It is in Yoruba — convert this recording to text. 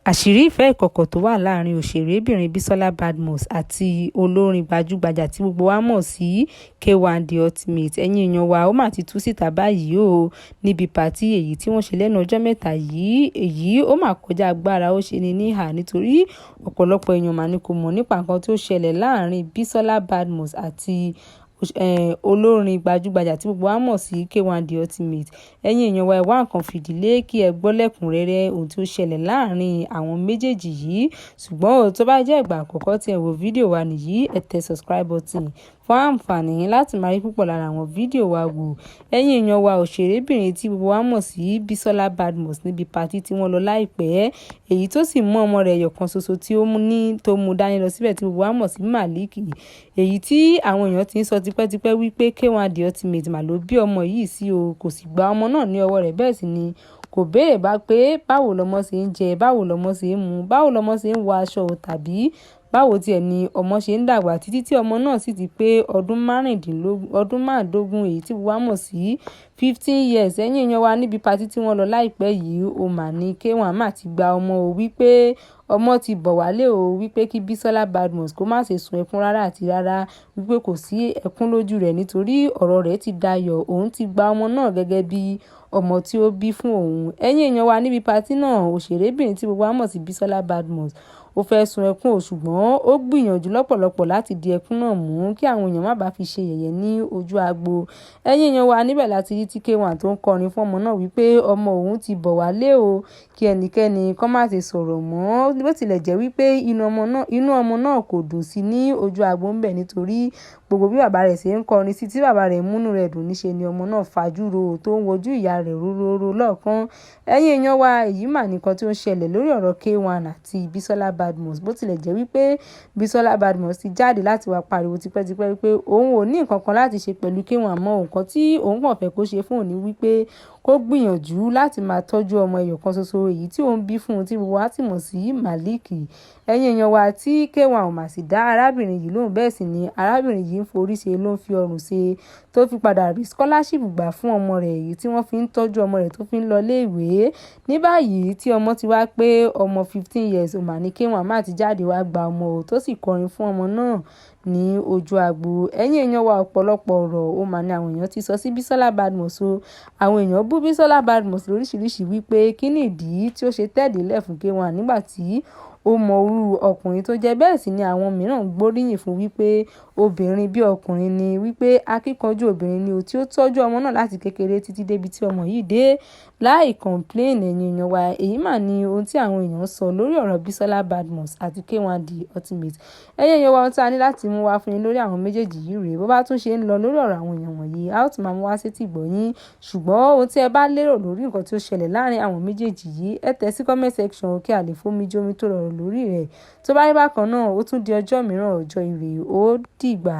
Àṣírí ìfẹ́ ìkọ̀kọ̀ tó wà láàrin òṣèrébìnrin BISOLA BADMUS àti olórin gbajúgbajà tí gbogbo wa mọ̀ sí K1 The Ultimate. Ẹ̀yin èèyàn wa, ó mà ti tú síta báyìí o níbi pàtí èyí tí wọ́n ṣe lẹ́nu ọjọ́ mẹ́ta yìí. Èyí ó mà kọjá agbára, ó ṣe ni níhà nítorí ọ̀pọ̀lọpọ̀ èèyàn mà ní kò mọ̀ nípa nǹkan tó ṣẹlẹ̀ láàrin BISOLA BADMUS àti olórin gbajúgbajà tí gbogbo wa mọ̀ sí K1 The Ultimate. Ẹ̀yin èèyàn wa, ẹ wá nǹkan fìdílé kí ẹ gbọ́ lẹ́kùnrẹ́rẹ́ ohun tí ó ṣẹlẹ̀ láàrin àwọn méjèèjì yìí. Ṣùgbọ́n tó bá jẹ́ ìgbà àkọ́kọ́ tí ẹ wo fídíò wa nìyí, ẹ tẹ subscribe button fún àǹfààní láti máa rí púpọ̀ lára àwọn fídíò wa wò. Ẹ̀yin èèyàn wa, òṣèrébìnrin tí gbogbo wa mọ̀ sí BISOLA BADMUS níbi pàtí tí wọ́n lọ láìpẹ́, èyí tó sì mú ọmọ rẹ̀ ẹyọ kan ṣoṣo tí ó mú dání lọ síbẹ̀ tí gbogbo wa mọ̀ sí Màlíkì. Èyí tí àwọn èèyàn ti ń sọ tipẹ́tipẹ́ wípé K1 The Ultimate mà ló bí ọmọ yìí sí o, kò sì gba ọmọ náà ní ọwọ́ rẹ̀, bẹ́ẹ̀ sì ni kò béèrè bá pé báwo lọmọ ṣe ń jẹ, báwo lọmọ ṣe ń mu, báwo lọmọ ṣe ń wọ aṣọ tàbí báwo tiẹ̀ ni ọmọ ṣe ń dàgbà títí tí ọmọ náà sì ti pé ọdún márùndínlógún èyí tí wọ́n mọ̀ sí 15 years. Ẹ̀yin èèyàn wa, níbi pàtí tí wọ́n lọ láìpẹ́ yìí, ó mà ní K1 mà ti gba ọmọ o, wípé ọmọ ti bọ̀ wálé o, wípé kí BISOLA BADMUS kó má ṣe sun ẹkún rárá àti rárá, wípé kò sí ẹkún lójú rẹ̀ nítorí ọ̀rọ̀ rẹ̀ ti dayọ̀, òun ti gba ọmọ náà gẹ́gẹ́ bí ọmọ tí ó bí fún òun. Ẹ̀yin èèyàn wa, níbi pàtí náà, òṣèrébìnrin tí gbogbo wa mọ̀ sí BISOLA BADMUS ó fẹ́ sun ẹkún o, ṣùgbọ́n ó gbìyànjú lọ́pọ̀lọpọ̀ láti di ẹkún náà mú kí àwọn èèyàn má bàa fi ṣe yẹ̀yẹ́ ní ojú agbo. Ẹ̀yin èèyàn wa, níbẹ̀ láti rí tí K1 tó ń kọrin fún ọmọ náà wípé ọmọ òun ti bọ̀ wálé o, kí ẹnikẹ́ni kó má ṣe sọ̀rọ̀ mọ́. Bó tilẹ̀ jẹ́ wípé inú ọmọ náà kò dùn sí ní ojú agbo ńbẹ̀ nítorí gbogbo bí bàbá rẹ̀ ṣe ń kọrin sí tí bàbá rẹ̀ múnú rẹ̀ dùn, níṣe ni ọmọ náà fajúro tó ń wojú ìyá rẹ̀ róróró lọ́ọ̀kan. Ẹ̀yin èèyàn wa, èyí mà nìkan tí ó ń ṣẹlẹ̀ lórí ọ̀rọ̀ K1 àti BISOLA BADMUS. Bó tilẹ̀ jẹ́ wípé BISOLA BADMUS ti jáde láti wá pariwo tipẹ́tipẹ́ wípé òun ò ní nǹkan kan láti ṣe pẹ̀lú K1 mọ́, nǹkan tí òun kàn fẹ́ kó ṣe fún òun ni wípé kó gbìyànjú láti máa tọ́jú ọmọ ẹyọ kan ṣoṣo èyí tí òun bí fún un tí gbogbo wa sì mọ̀ sí Màlíkì. Ẹ̀yin èèyàn wa, tí K1 ò mà sì dá arábìnrin yìí lóhùn, bẹ́ẹ̀ sì ni arábìnrin yìí ń forí ṣe ló ń fi ọrùn ṣe tó fi padà rí scholarship gbà fún ọmọ rẹ̀ èyí tí wọ́n fi ń tọ́jú ọmọ rẹ̀ tó fi ń lọ iléèwé. Ní báyìí tí ọmọ ti wá pé ọmọ 15 years, ó mà ní K1 má ti jáde wá gba ọmọ o, tó sì kọrin fún ọmọ náà ní ojú agbo. Ẹ̀yin èèyàn wa, ọ̀pọ̀lọpọ̀ ọ̀rọ̀ ó mà ní àwọn èèyàn ti sọ sí BISOLA BADMUS o. Àwọn èèyàn bú BISOLA BADMUS lóríṣiríṣi wípé kí ni ìdí tí ó ṣe tẹ̀dílẹ̀ fún K1 nígbà tí ó mọ irú ọkùnrin tó jẹ́, bẹ́ẹ̀ sì ni àwọn mìíràn gbóríyìn fún wípé obìnrin bí ọkùnrin ni, wípé akíkanjú obìnrin ni o tí ó tọ́jú ọmọ náà láti kékeré títí débi tí ọmọ yìí dé láì complain. Ẹ̀yin èèyàn wa, èyí mà ní ohun tí àwọn èèyàn sọ lórí ọ̀rọ̀ BISOLA BADMUS àti K1 The Ultimate. Ẹ̀yin èèyàn wa, ohun tí a ní láti mú wá fún yín lórí àwọn méjèèjì yìí rèé. Bó bá tún ṣe ń lọ lórí ọ̀rọ̀ àwọn èèyàn wọ̀nyí, a ó tún máa mú wá sétí ìgbọ́ yín. Ṣùgbọ́n ohun tí ẹ bá lérò lórí nǹkan tí ó ṣẹlẹ̀ láàrin àwọn méjèèjì yìí, ẹ tẹ̀ sí comment section kí a lè fomi jómi tó rọrùn lórí rẹ̀. Tó bá rí bákan náà, ó tún di ọjọ́ mìíràn, ọjọ́ ire, ó dìgbà.